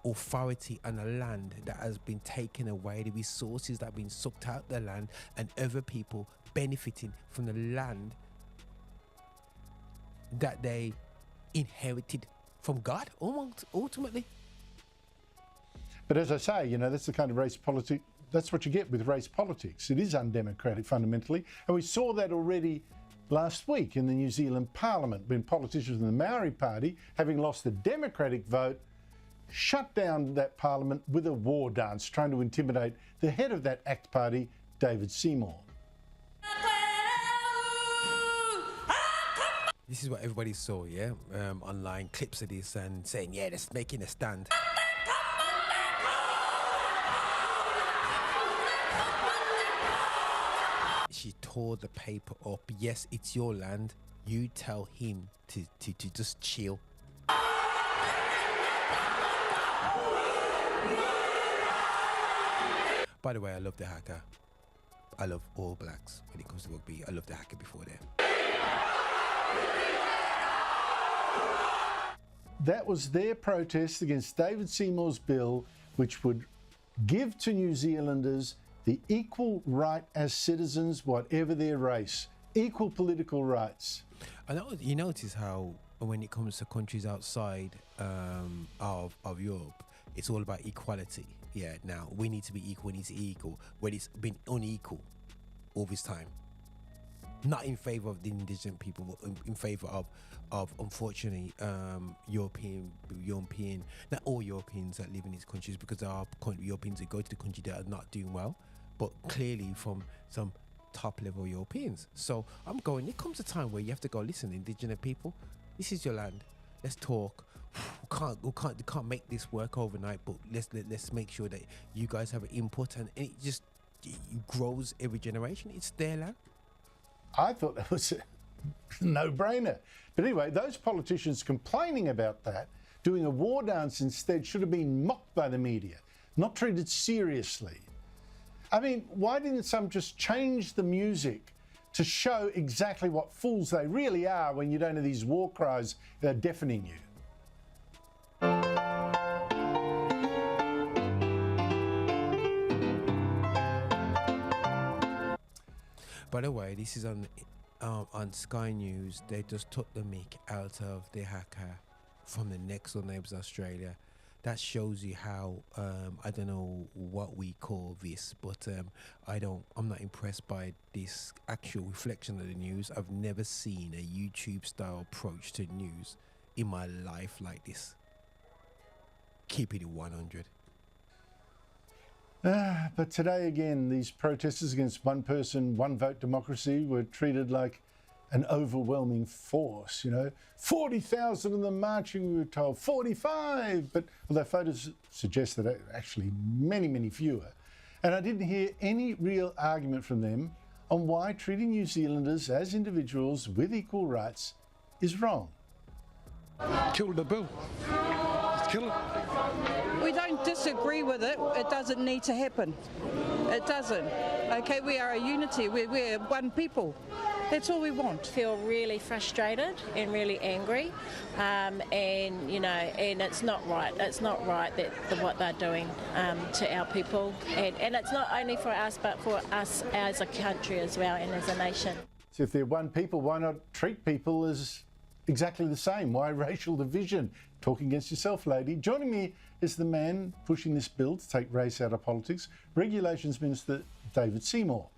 authority on a land that has been taken away, the resources that have been sucked out of the land, and other people benefiting from the land that they inherited from God, almost ultimately. But as I say, you know, that's the kind of race politics. That's what you get with race politics. It is undemocratic fundamentally, and we saw that already last week in the New Zealand Parliament when politicians in the Maori Party, having lost the Democratic vote, shut down that parliament with a war dance, trying to intimidate the head of that ACT party, David Seymour. This is what everybody saw, yeah, online clips of this and saying, yeah, that's making a stand. She tore the paper up. Yes, it's your land. You tell him to just chill. By the way, I love the haka. I love all blacks when it comes to rugby. I love the haka before them. That was their protest against David Seymour's bill, which would give to New Zealanders the equal right as citizens, whatever their race, equal political rights. I know you notice how when it comes to countries outside of Europe, it's all about equality. Yeah, now we need to be equal, we need to be equal, when it's been unequal all this time. Not in favour of the indigenous people, but in favour of unfortunately European, not all Europeans that live in these countries, because there are Europeans that go to the country that are not doing well, but clearly from some top level Europeans. So I'm going, there comes a time where you have to go, listen, indigenous people, this is your land, let's talk. We can't make this work overnight, but let's make sure that you guys have an input, and it just grows every generation. It's their land. I thought that was a no-brainer. But anyway, those politicians complaining about that, doing a war dance instead, should have been mocked by the media, not treated seriously. I mean, why didn't some just change the music to show exactly what fools they really are when you don't have these war cries that are deafening you? By the way, this is on Sky News. They just took the mick out of the haka from the next door neighbours Australia. That shows you how I don't know what we call this, but I'm not impressed by this actual reflection of the news. I've never seen a YouTube style approach to news in my life like this. Keep it at 100. But today again, these protesters against one person, one vote democracy were treated like an overwhelming force, you know. 40,000 of them marching, we were told, 45, but although photos suggest that actually many, many fewer. And I didn't hear any real argument from them on why treating New Zealanders as individuals with equal rights is wrong. Kill the bill. Let's kill it. We don't disagree with it. It doesn't need to happen. It doesn't. Okay, we are a unity. We're one people. That's all we want. Feel really frustrated and really angry, and you know, and it's not right. It's not right that what they're doing to our people, and it's not only for us, but for us as a country as well and as a nation. So if they're one people, why not treat people as exactly the same? Why racial division? Talking against yourself, lady. Joining me is the man pushing this bill to take race out of politics, Regulations Minister David Seymour.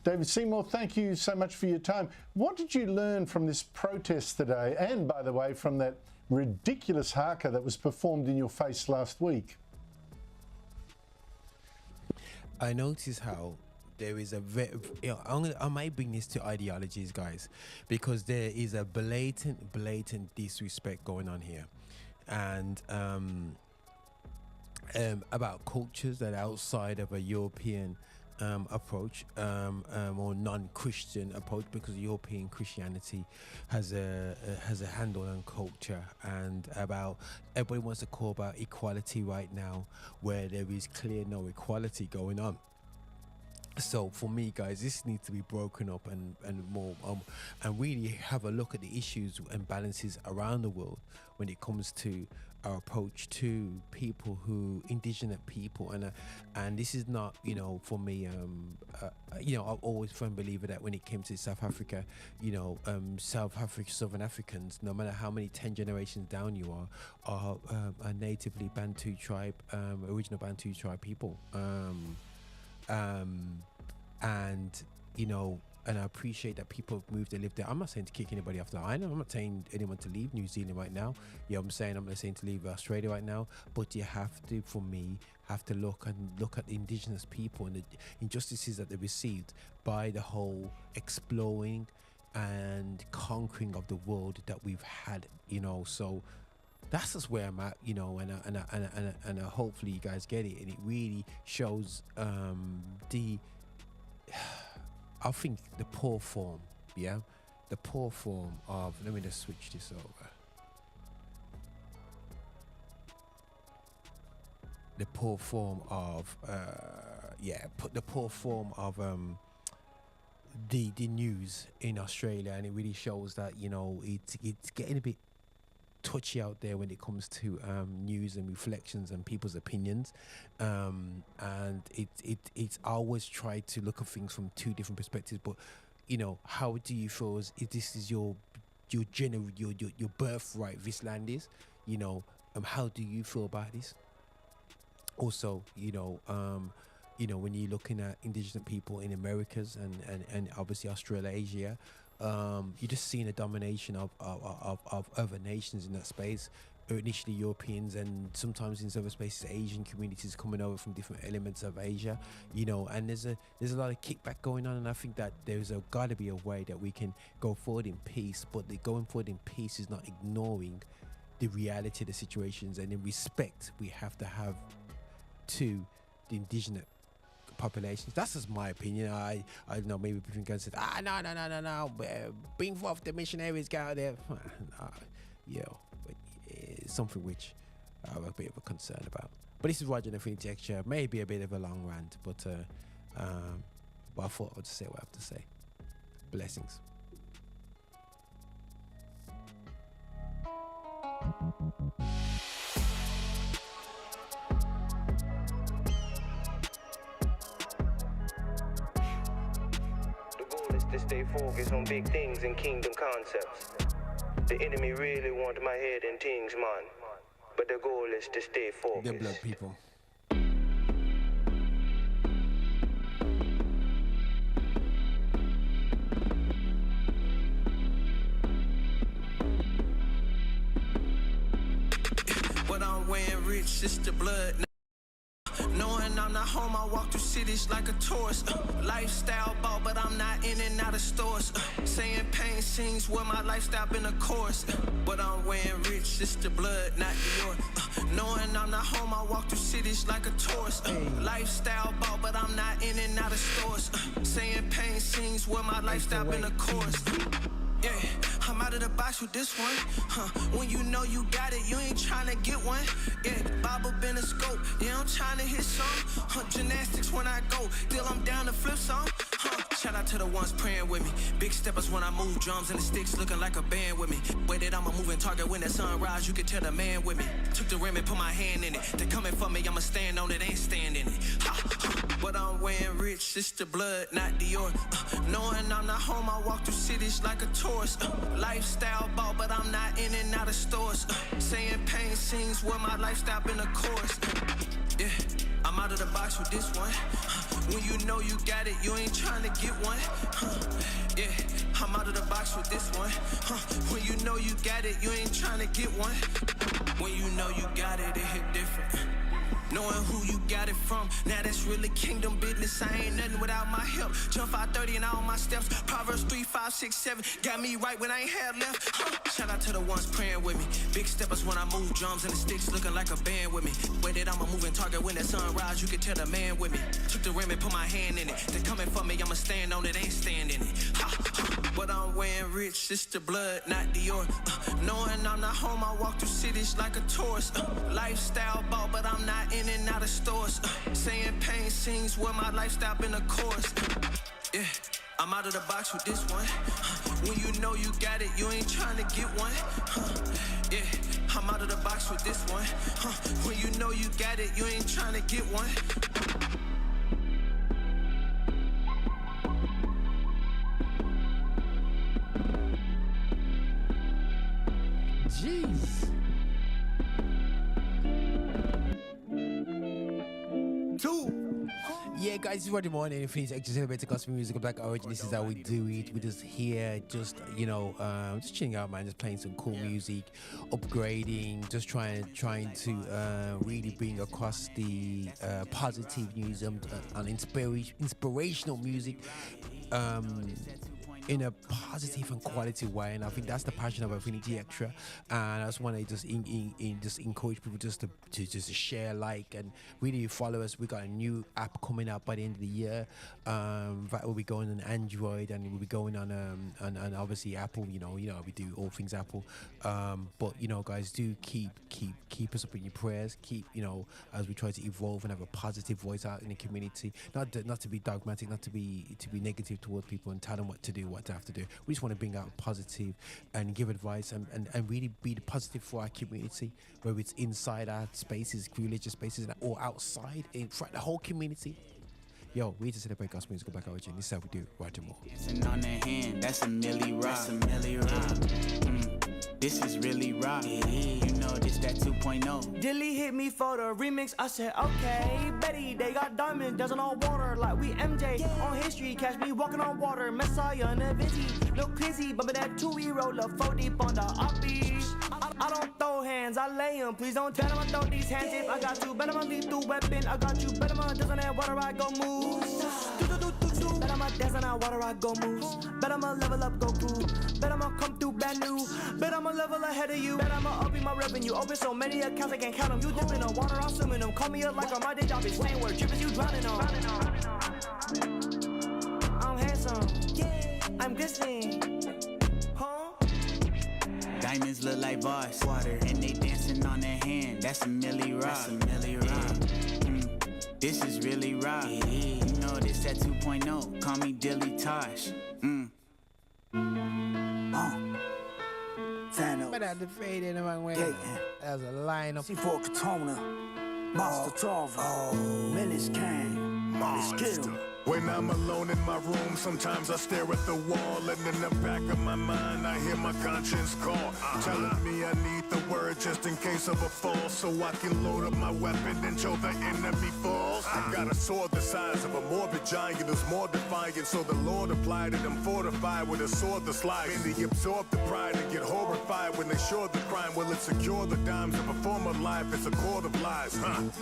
David Seymour, thank you so much for your time. What did you learn from this protest today, and by the way, from that ridiculous haka that was performed in your face last week? I noticed how there is a I might bring this to ideologies, guys, because there is a blatant disrespect going on here, and about cultures that are outside of a European approach or non-Christian approach, because European Christianity has a handle on culture, and about everybody wants to call about equality right now, where there is clear no equality going on. So for me, guys, this needs to be broken up and more and really have a look at the issues and balances around the world when it comes to our approach to people who indigenous people, and this is not, you know, for me, you know, I've always firm believer that when it came to South Africa, you know, Southern Africans, no matter how many 10 generations down you are a natively Bantu tribe, original Bantu tribe people, and you know, and I appreciate that people have moved and lived there. I'm not saying to kick anybody off the island. I'm not saying anyone to leave New Zealand right now. Yeah, I'm not saying to leave Australia right now. But you have to, for me, look at the indigenous people and the injustices that they received by the whole exploring and conquering of the world that we've had. You know, so that's just where I'm at. You know, and hopefully you guys get it, and it really shows I think the poor form, the poor form of, let me just switch this over. The poor form of, the poor form of the news in Australia, and it really shows that, you know, it's getting a bit touchy out there when it comes to news and reflections and people's opinions, and it's always tried to look at things from two different perspectives. But you know, how do you feel if this is your birthright, this land is, you know, how do you feel about this? Also, you know, when you're looking at indigenous people in Americas and obviously Australasia, you're just seeing a domination of other nations in that space. Initially Europeans, and sometimes in other spaces Asian communities coming over from different elements of Asia, you know, and there's a lot of kickback going on, and I think that there's got to be a way that we can go forward in peace. But the going forward in peace is not ignoring the reality of the situations, and in respect we have to have to the indigenous populations. That's just my opinion. I know maybe people can say, no, bring forth the missionaries, go out there. But it's something which I have a bit of a concern about. But this is Roger and Infinity Xtra. Maybe a bit of a long rant, but I thought I would say what I have to say. Blessings. To stay focused on big things and kingdom concepts. The enemy really want my head and things, man. But the goal is to stay focused. The blood people. But I'm wearing rich, it's the blood. Knowing I'm not home, I walk through cities like a tourist. Lifestyle ball, but I'm not in and out of stores. Saying pain sings where my lifestyle been a course. But I'm wearing rich, it's the blood, not Dior. Knowing I'm not home, I walk through cities like a tourist. Lifestyle ball, but I'm not in and out of stores. Saying pain sings where my lifestyle been a course. Yeah, I'm out of the box with this one. When you know you got it, you ain't trying to get one. Yeah, Bible been a scope. Yeah, I'm trying to hit some. Gymnastics when I go. Still I'm down to flip some. Shout out to the ones praying with me. Big steppers when I move, drums and the sticks looking like a band with me. Way that I'm a moving target when the sunrise, you can tell the man with me. Took the rim and put my hand in it. They coming for me, I'ma stand on it, ain't stand in it. But I'm wearing rich, it's the blood, not Dior. Knowing I'm not home, I walk through cities like a tourist. Lifestyle ball, but I'm not in and out of stores. Saying pain sings where my lifestyle been a course. Yeah, I'm out of the box with this one. When you know you got it, you ain't trying to get one. Yeah, I'm out of the box with this one. When you know you got it, you ain't trying to get one. When you know you got it, it hit different. Knowing who you got it from, now that's really kingdom business. I ain't nothing without my help. Jump 530 and all my steps. Proverbs 3, 5, 6, 7. Got me right when I ain't had left. Shout out to the ones praying with me. Big steppers when I move, drums and the sticks looking like a band with me. Way that I'm a moving target when the sunrise, you can tell the man with me. Took the rim and put my hand in it. They coming for me, I'ma stand on it, ain't standing it. But I'm wearing rich, it's the blood, not Dior. Knowing I'm not home, I walk through cities like a tourist. Lifestyle ball, but I'm not in and out of stores, saying pain scenes where my lifestyle been a chorus. Yeah, I'm out of the box with this one. When you know you got it, you ain't trying to get one. Yeah, I'm out of the box with this one. When you know you got it, you ain't trying to get one. Jeez. Yeah, guys, it's Friday morning. It feels Xtra celebrating gospel music of Black origin. This is how we do it. We're just here, just just chilling out, man. Just playing some cool music, upgrading, just trying to really bring across the positive news and inspirational music. In a positive and quality way, and I think that's the passion of Affinity Xtra. And I just want to just encourage people just to share, like, and really follow us. We got a new app coming out by the end of the year that will be going on Android, and it will be going on obviously Apple. You know we do all things Apple. But guys, do keep us up in your prayers. Keep as we try to evolve and have a positive voice out in the community. Not to be dogmatic, not to be negative towards people and tell them what to do, what to have to do. We just want to bring out positive and give advice and really be the positive for our community, whether it's inside our spaces, religious spaces, or outside in front of the whole community. Yo, we need to celebrate gospel music Black origin. This is how we do it. Right more. Dancing on the hand, that's a Millie Rock. This is really rock. You know this that 2.0. Dilly hit me for the remix. I said, okay, Betty, they got diamonds dancing on water like we MJ. On history, catch me walking on water. Messiah and a Vinci. Look crazy, bumping that 2-E roller, 4 deep on the oppies. I don't throw hands, I lay them. Please don't tell them I throw these hands if I got you. Better my lethal weapon, I got you. Better my dance on that water, I go move. Better my dance on that water, I go move. Better my level up, go cool. Better my come through brand new. Better my level ahead of you. Better my up in my revenue. Open so many accounts I can't count them. You dipping on water, I'm swimming them. Call me up like on my day job is same word. Drippers you drowning on. I'm handsome. I'm glistening. Diamonds look like bars, water, and they dancing on their hand. That's a Millie Rock. This is really rock. You know this that 2.0. Call me Dilly Tosh. Fano. But at the fade in the wrong way. That was a line up. C4 Katona. Monster Tava. Menace Kang. Monster. When I'm alone in my room, sometimes I stare at the wall, and in the back of my mind, I hear my conscience call, telling me I need the word just in case of a fall, so I can load up my weapon until the enemy falls. I got a sword the size of a morbid giant who's more defiant, so the Lord applied it. I'm fortified with a sword that's lies. Many absorb the pride and get horrified when they show the crime. Will it secure the dimes of a former life? It's a court of lies,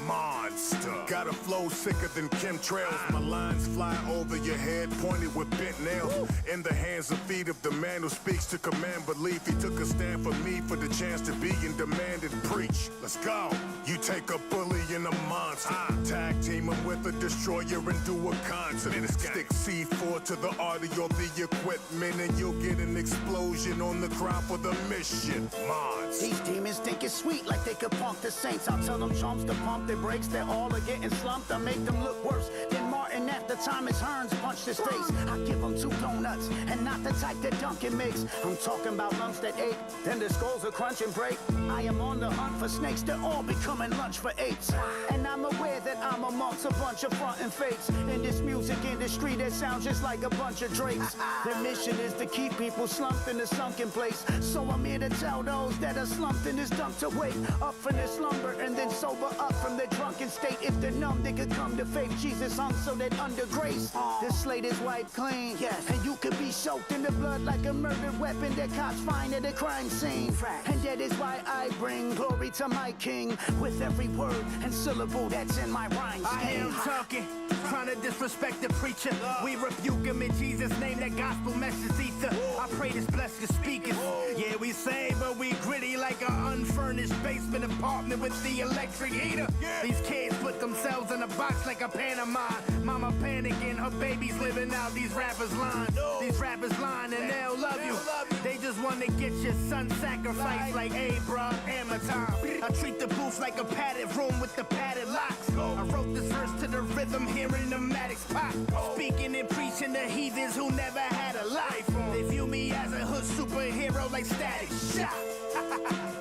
Monster. Got a flow sicker than chemtrails. My lines fly over your head, pointed with bent nails. In the hands and feet of the man who speaks to command belief. He took a stand for me for the chance to be in demand and preach. Let's go. You take a bully and a monster. Tag team him with a destroyer and do a concert. Stick C4 to the audio, the equipment, and you'll get an explosion on the crowd for the mission. Mods. These demons think it's sweet like they could punk the saints. I'll tell them chumps to pump their brakes. They're all are getting slumped. I make them look worse than Martin at the time his Hearns punched his face. I give them 2 donuts and not the type that Duncan makes. I'm talking about lunch that ache, then the skulls will crunch and break. I am on the hunt for snakes. They're all becoming lunch for apes. And I'm aware that I'm amongst a bunch of frontin' fakes. In this music industry that sounds just like a bunch of Drakes. Their mission is to keep people slumped in a sunken place. So I'm here to tell those that are slumped in this dump to wake up from their slumber and then sober up from their drunken state. If they're numb, they could come to faith. Jesus hung so that under grace, this slate is wiped clean. Yes, and you could be soaked in the blood like a murdered weapon that cops find at a crime scene. And that is why I bring glory to my King with every word and syllable that's in my rhyme scheme. I am talking trying to disrespect the preacher. We rebuke him in Jesus' name, that gospel message ether. I pray this bless the speakers. Yeah, we say, but we gritty like an unfurnished basement apartment with the electric heater. These kids put themselves in a box like a pantomime. Mama panicking, her baby's living out these rappers' lines. These rappers lying and they'll love you. They just want to get your son sacrificed like, hey, bruh, hammer time. I treat the booth like a padded room with the padded locks. I wrote this verse to the rhythm, hearing the Maddox pop. Speaking and preaching to heathens who never had a life. They view me as a hood superhero like Static Shock.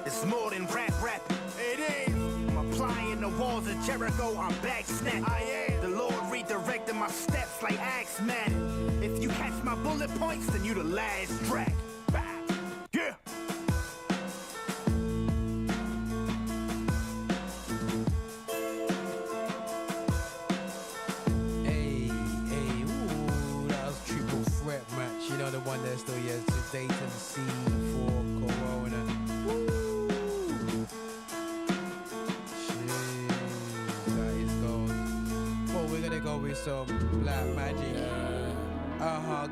It's more than rap. It is. I'm applying the walls of Jericho, I'm back snap. I am. The Lord redirecting my steps like Axeman. If you catch my bullet points, then you the last track. Yeah. Match, you know, the one that's still yet to date and see for Corona. Jeez, that is gone. Well, we're gonna go with some Black Magic.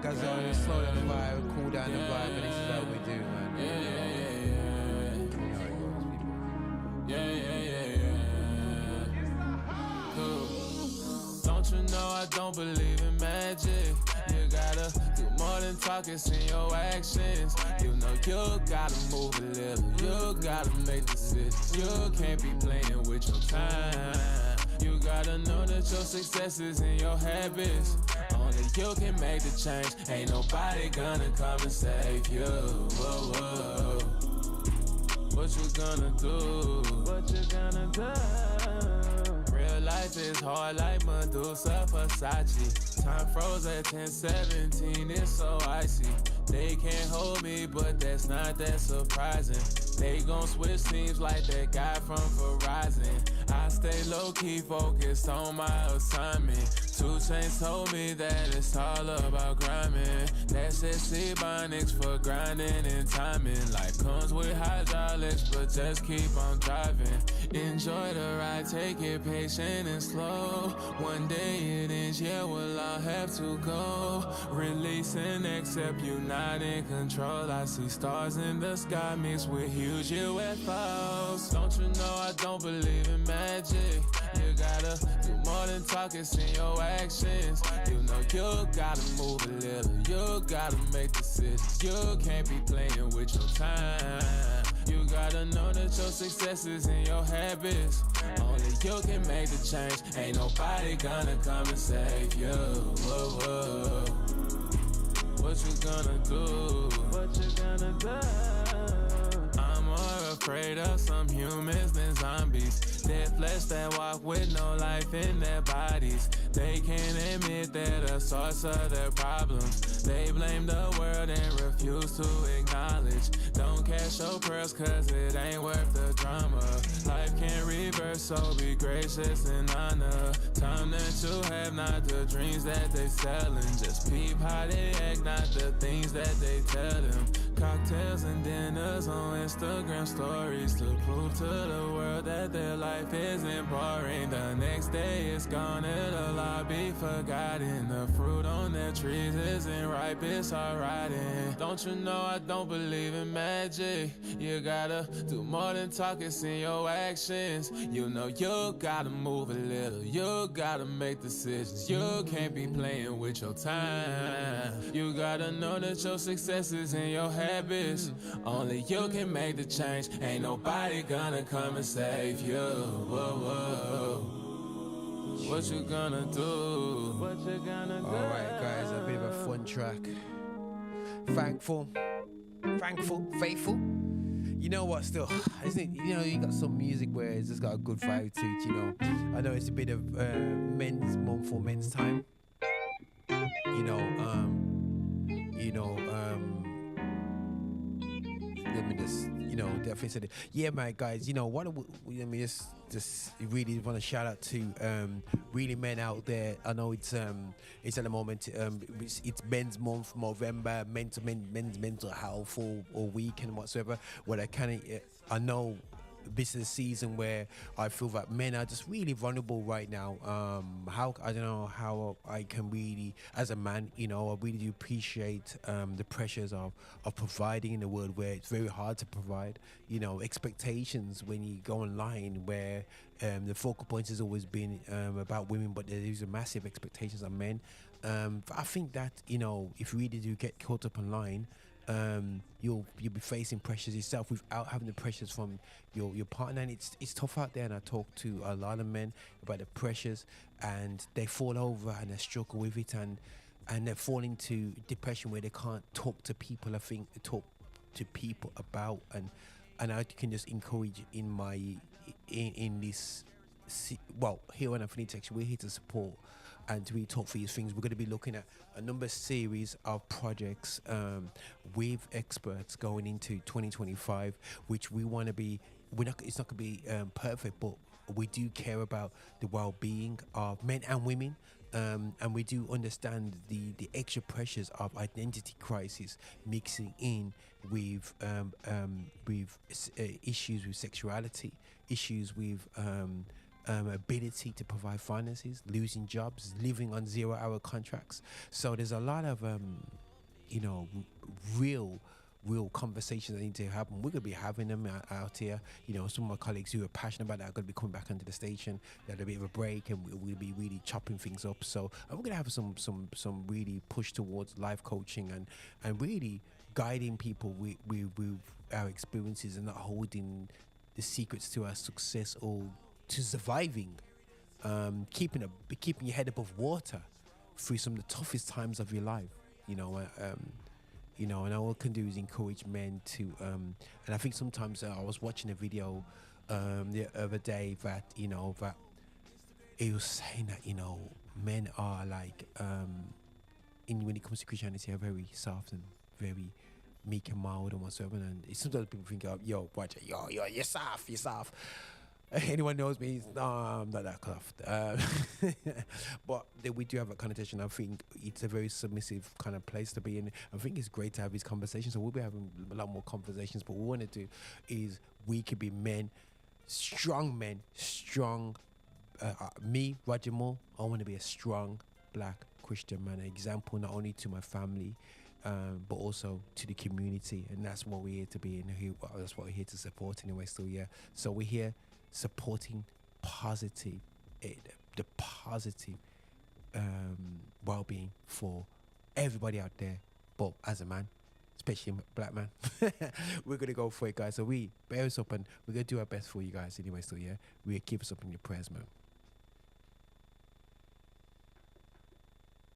Gazelle, slow down the vibe, cool down the vibe, and this is how we do, man. Don't you know I don't believe in magic? You gotta do more than talk, it's in your actions. You know you gotta move a little, you gotta make decisions. You can't be playing with your time. You gotta know that your success is in your habits. Only you can make the change. Ain't nobody gonna come and save you. Whoa, whoa. What you gonna do? What you gonna do? Real life is hard like Medusa, Versace. Time froze at 10:17, it's so icy. They can't hold me, but that's not that surprising. They gon' switch teams like that guy from Verizon. I stay low-key focused on my assignment. 2 Chainz told me that it's all about grinding. That's SC Bonics for grinding and timing. Life comes with hydraulics, but just keep on driving. Enjoy the ride, take it patient and slow. One day it ends, yeah, we'll all have to go. Release and accept you not in control. I see stars in the sky mixed with huge UFOs. Don't you know I don't believe in magic? You gotta do more than talk, it's in your actions. You know you gotta move a little, you gotta make decisions. You can't be playing with your time. You gotta know that your success is in your habits. Only you can make the change. Ain't nobody gonna come and save you. Whoa, whoa. What you gonna do? What you gonna do? I'm more afraid of some humans than zombies. Dead flesh that walk with no life in their bodies. They can't admit they're the source of their problems. They blame the world and refuse to acknowledge. Don't cash your pearls cause it ain't worth the drama. Life can't reverse, so be gracious and honor. Time that you have, not the dreams that they selling. Just peep how they act, not the things that they tell them. Cocktails and dinners on Instagram stories to prove to the world that their life isn't boring. The next day it's gone, it'll all be forgotten. The fruit on their trees isn't ripe, it's alright. Don't you know I don't believe in magic? You gotta do more than talk, it's in your actions. You know you gotta move a little, you gotta make decisions. You can't be playing with your time. You gotta know that your success is in your habits. Only you can make the change. Ain't nobody gonna come and save you. Whoa, whoa. What you gonna do? What you gonna do? Alright guys, a bit of a fun track. Thankful, faithful. You know what, still, isn't it, you know, you got some music where it's just got a good vibe to it, you know. I know it's a bit of men's month or men's time. Let me just, definitely said it. Yeah, man, guys, what let me just really want to shout out to really men out there. I know it's at the moment it's Men's Month, November, men's mental health or week and whatsoever. What I know this is a season where I feel that men are just really vulnerable right now. How I don't know how I can really, as a man, you know, I really do appreciate the pressures of providing in a world where it's very hard to provide. You know, expectations when you go online where the focal point has always been about women, but there is a massive expectations on men. I think that, you know, if you really do get caught up online, you'll be facing pressures yourself without having the pressures from your partner, and it's tough out there. And I talk to a lot of men about the pressures, and they fall over and they struggle with it, and they fall into depression where they can't talk to people. I think talk to people about, and I can just encourage in this. Well, here on Infinity Text, we're here to support and to really talk for these things. We're going to be looking at a number of series of projects with experts going into 2025, which we want to be. It's not going to be perfect, but we do care about the well-being of men and women, and we do understand the extra pressures of identity crisis mixing in with issues with sexuality, issues with ability to provide finances, losing jobs, living on 0-hour contracts. So there's a lot of you know, real conversations that need to happen. We're going to be having them out here. You know, some of my colleagues who are passionate about that are going to be coming back onto the station. There'll be a bit of a break, and we'll be really chopping things up. So we're going to have some really push towards life coaching and really guiding people with our experiences and not holding the secrets to our success or to surviving. Keeping your head above water through some of the toughest times of your life. You know, and all I can do is encourage men to, and I think sometimes I was watching a video the other day that, you know, that it was saying that, you know, men are like, when it comes to Christianity, are very soft and very meek and mild and whatsoever. And sometimes people think, yo, watch it, you're soft. Anyone knows me? No, I'm not that soft. But we do have a connotation. I think it's a very submissive kind of place to be in. I think it's great to have these conversations. So we'll be having a lot more conversations. But what we want to do is we could be men, strong. Me, Roger Moore, I want to be a strong black Christian man, an example not only to my family, but also to the community. And that's what we're here to be. And that's what we're here to support anyway. So yeah, so we're here supporting the positive well-being for everybody out there, but as a man, especially a black man, we're gonna go for it, guys. So we bear us up, and we're gonna do our best for you guys anyway. So yeah, we keep us up in your prayers, man.